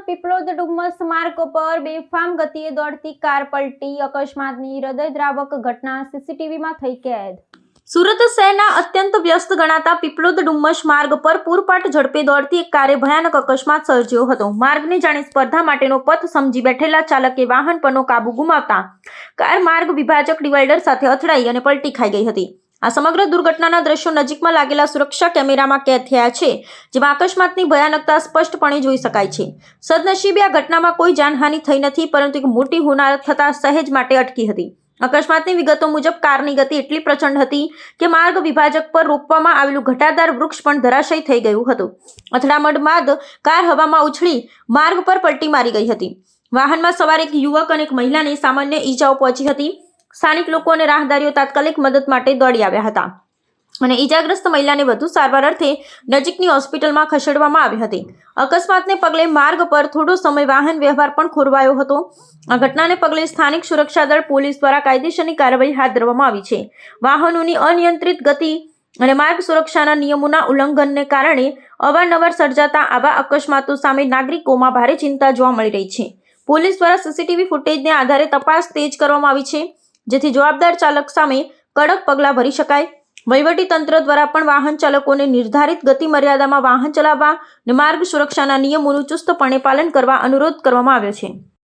પીપલોદ ડુમ્મસ માર્ગ પર બેફામ ગતિએ દોડતી કાર પલટી, અકસ્માતની હૃદયદ્રાવક ઘટના સીસીટીવીમાં થઈ કેદ। સુરત શહેરના અત્યંત વ્યસ્ત ગણાતા પીપલોદ ડુમ્મસ માર્ગ પર પૂરપાટ ઝડપે દોડતી એક કારે ભયાનક અકસ્માત સર્જ્યો હતો। માર્ગની જાણી સ્પર્ધા માટેનો પથ સમજી બેઠેલા ચાલકે વાહન પરનો કાબુ ગુમાવતા કાર માર્ગ વિભાજક ડિવાઈડર સાથે અથડાઈ અને પલટી ખાઈ ગઈ હતી। આ સમગ્ર દુર્ઘટનાના દ્રશ્યો નજીકમાં લાગેલા સુરક્ષા કેમેરામાં કેદ થયા છે, જેમાં અકસ્માતની ભયાનકતા સ્પષ્ટપણે જોઈ શકાય છે। સદનસીબે આ ઘટનામાં કોઈ જાનહાનિ થઈ નથી, પરંતુ એક મોટી હોનારત થતાં સહેજ માટે અટકી હતી। અકસ્માતની વિગતો મુજબ કારની ગતિ એટલી પ્રચંડ હતી કે માર્ગ વિભાજક પર રોપવામાં આવેલું ઘટાદાર વૃક્ષ પણ ધરાશયી થઈ ગયું હતું। અથડામણ બાદ કાર હવામાં ઉછળી માર્ગ પર પલટી મારી ગઈ હતી। વાહનમાં સવાર એક યુવક અને એક મહિલાને સામાન્ય ઈજાઓ પહોંચી હતી। સ્થાનિક લોકો અને રાહદારીઓ તાત્કાલિક મદદ માટે દોડી આવ્યા હતા અને ઈજાગ્રસ્ત મહિલાને વધુ સારવાર અર્થે નજીકની હોસ્પિટલમાં ખસેડવામાં આવી હતી। અકસ્માતને પગલે માર્ગ પર થોડો સમય વાહન વ્યવહાર પણ ખોરવાયો હતો। આ ઘટનાને પગલે સ્થાનિક સુરક્ષા દળ પોલીસ દ્વારા કાયદેસરની કાર્યવાહી હાથ ધરવામાં આવી છે। વાહનોની અનિયંત્રિત ગતિ અને માર્ગ સુરક્ષાના નિયમોના ઉલ્લંઘનને કારણે અવારનવાર સર્જાતા આવા અકસ્માતો સામે નાગરિકોમાં ભારે ચિંતા જોવા મળી રહી છે। પોલીસ દ્વારા સીસીટીવી ફૂટેજને આધારે તપાસ તેજ કરવામાં આવી છે, જેથી જવાબદાર ચાલક સામે કડક પગલાં ભરી શકાય। વહીવટી તંત્ર દ્વારા પણ વાહન ચાલકોને નિર્ધારિત ગતિ મર્યાદામાં વાહન ચલાવવા અને માર્ગ સુરક્ષાના નિયમોનું ચુસ્તપણે પાલન કરવા અનુરોધ કરવામાં આવ્યો છે।